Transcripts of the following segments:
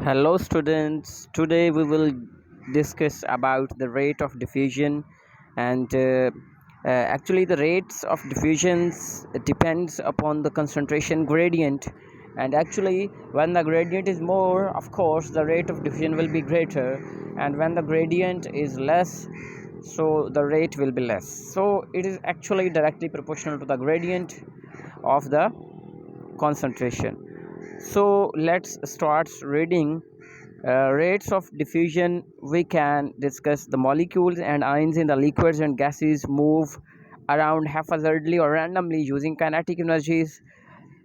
Hello students, today we will discuss about the rate of diffusion and actually the rates of diffusions depends upon the concentration gradient, and actually when the gradient is more, of course the rate of diffusion will be greater, and when the gradient is less, so the rate will be less. So it is actually directly proportional to the gradient of the concentration. So let's start reading rates of diffusion. We can discuss the molecules and ions in the liquids and gases move around haphazardly or randomly using kinetic energies.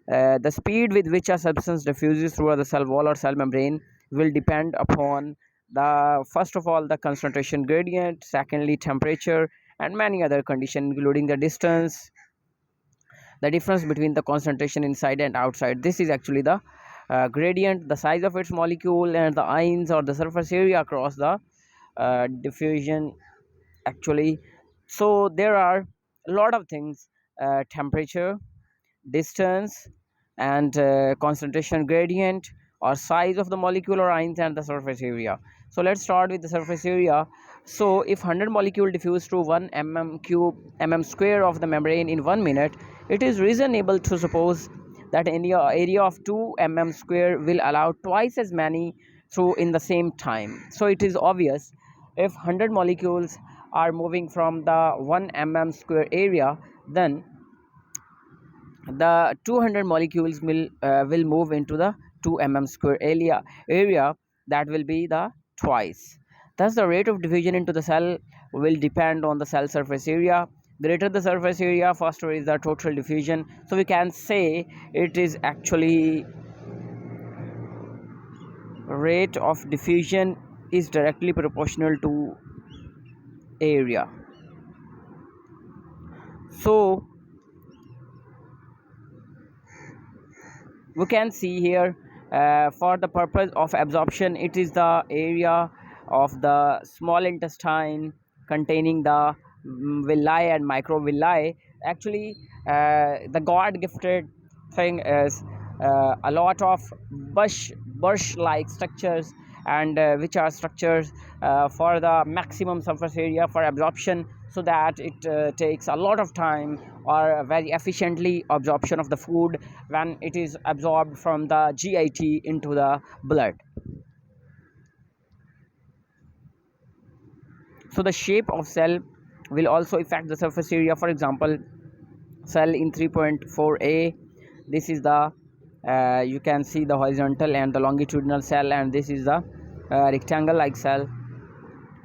The speed with which a substance diffuses through the cell wall or cell membrane will depend upon the first of all the concentration gradient, secondly temperature, and many other conditions including the distance, the difference between the concentration inside and outside. This is actually the gradient, the size of its molecule, and the ions or the surface area across the diffusion actually. So there are a lot of things: temperature, distance, and concentration gradient or size of the molecule or ions, and the surface area. So let's start with the surface area. So if 100 molecule diffuse through 1 mm square of the membrane in 1 minute, it is reasonable to suppose that any area of 2 mm square will allow twice as many through in the same time. So it is obvious, if 100 molecules are moving from the 1 mm square area, then the 200 molecules will move into the 2 mm square area that will be the twice. Thus the rate of diffusion into the cell will depend on the cell surface area. Greater the surface area, faster is the total diffusion. So we can say it is actually rate of diffusion is directly proportional to area. So we can see here, for the purpose of absorption, it is the area of the small intestine containing the villi and microvilli. Actually, the god gifted thing is a lot of bush like structures, and which are structures for the maximum surface area for absorption, so that it takes a lot of time or very efficiently absorption of the food when it is absorbed from the GIT into the blood. So the shape of cell will also affect the surface area. For example, cell in 3.4a, this is the you can see the horizontal and the longitudinal cell, and this is the rectangle like cell.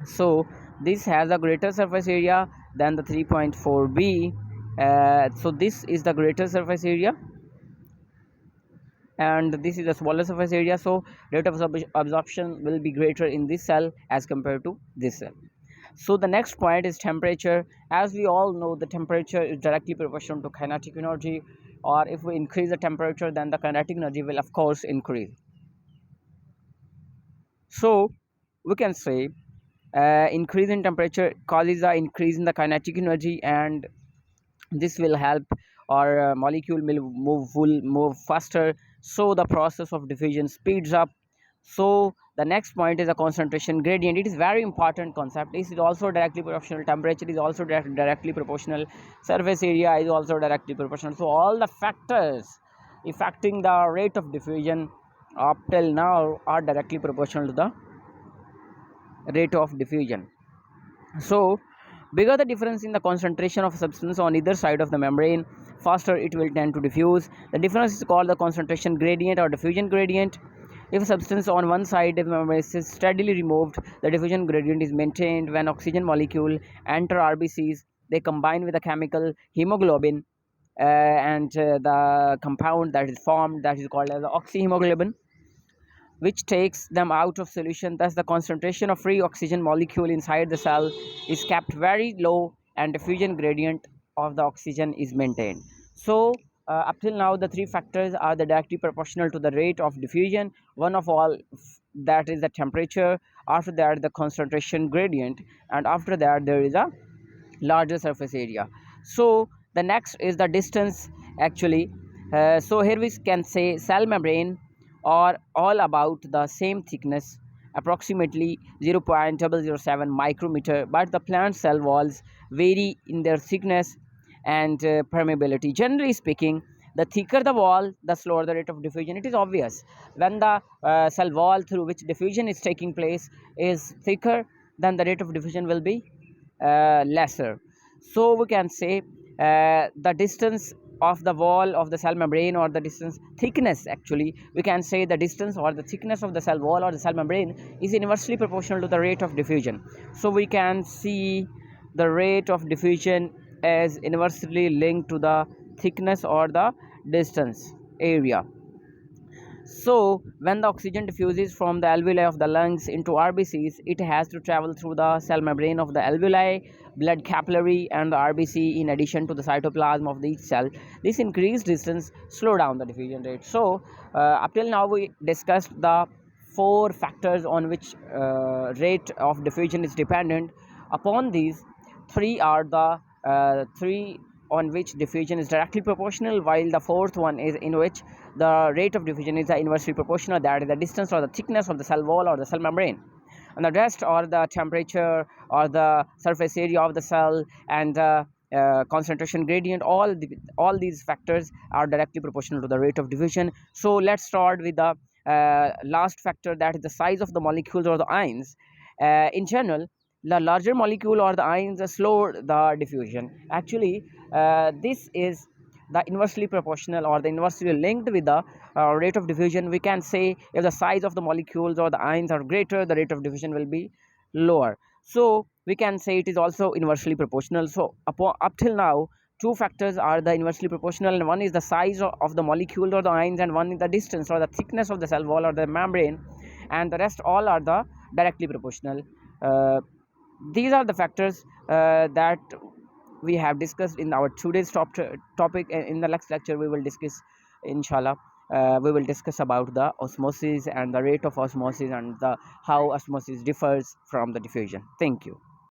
So this has a greater surface area than the 3.4b. So this is the greater surface area and this is the smaller surface area, so rate of absorption will be greater in this cell as compared to this cell. So the next point is temperature. As we all know, the temperature is directly proportional to kinetic energy, or if we increase the temperature, then the kinetic energy will of course increase. So we can say increase in temperature causes an increase in the kinetic energy, and this will help our molecule will move faster, so the process of diffusion speeds up. So the next point is a concentration gradient. It is very important concept. It is also directly proportional. Temperature is also directly proportional. Surface area is also directly proportional. So all the factors affecting the rate of diffusion up till now are directly proportional to the rate of diffusion. So bigger the difference in the concentration of substance on either side of the membrane, faster it will tend to diffuse. The difference is called the concentration gradient or diffusion gradient. If substance on one side of the membrane is steadily removed, the diffusion gradient is maintained. When oxygen molecule enter RBCs, they combine with the chemical hemoglobin, and the compound that is formed, that is called as the oxyhemoglobin, which takes them out of solution. Thus the concentration of free oxygen molecule inside the cell is kept very low, and diffusion gradient of the oxygen is maintained. So up till now the three factors are the directly proportional to the rate of diffusion. One of all, that is the temperature, after that the concentration gradient, and after that there is a larger surface area. So the next is the distance actually. So here we can say cell membrane are all about the same thickness, approximately 0.007 micrometer, but the plant cell walls vary in their thickness and permeability. Generally speaking, the thicker the wall, the slower the rate of diffusion. It is obvious, when the cell wall through which diffusion is taking place is thicker, then the rate of diffusion will be lesser. So we can say the distance of the wall of the cell membrane, or the distance thickness, actually we can say the distance or the thickness of the cell wall or the cell membrane is inversely proportional to the rate of diffusion. So we can see the rate of diffusion as inversely linked to the thickness or the distance area. So, when the oxygen diffuses from the alveoli of the lungs into RBCs, it has to travel through the cell membrane of the alveoli, blood capillary, and the RBC in addition to the cytoplasm of each cell. This increased distance slow down the diffusion rate. So, up till now we discussed the four factors on which rate of diffusion is dependent. Upon these, three are the three on which diffusion is directly proportional, while the fourth one is in which the rate of diffusion is inversely proportional, that is the distance or the thickness of the cell wall or the cell membrane. And the rest are the temperature or the surface area of the cell and the concentration gradient. All these factors are directly proportional to the rate of diffusion. So let's start with the last factor, that is the size of the molecules or the ions. In general, the larger molecule or the ions slow the diffusion. Actually, this is the inversely proportional or the inversely linked with the rate of diffusion. We can say if the size of the molecules or the ions are greater, the rate of diffusion will be lower. So we can say it is also inversely proportional. So up till now, two factors are the inversely proportional, and one is the size of the molecule or the ions, and one is the distance or the thickness of the cell wall or the membrane, and the rest all are the directly proportional. uh, these are the factors that we have discussed in our today's topic. In the next lecture we will discuss, inshallah, we will discuss about the osmosis and the rate of osmosis and the how osmosis differs from the diffusion. Thank you.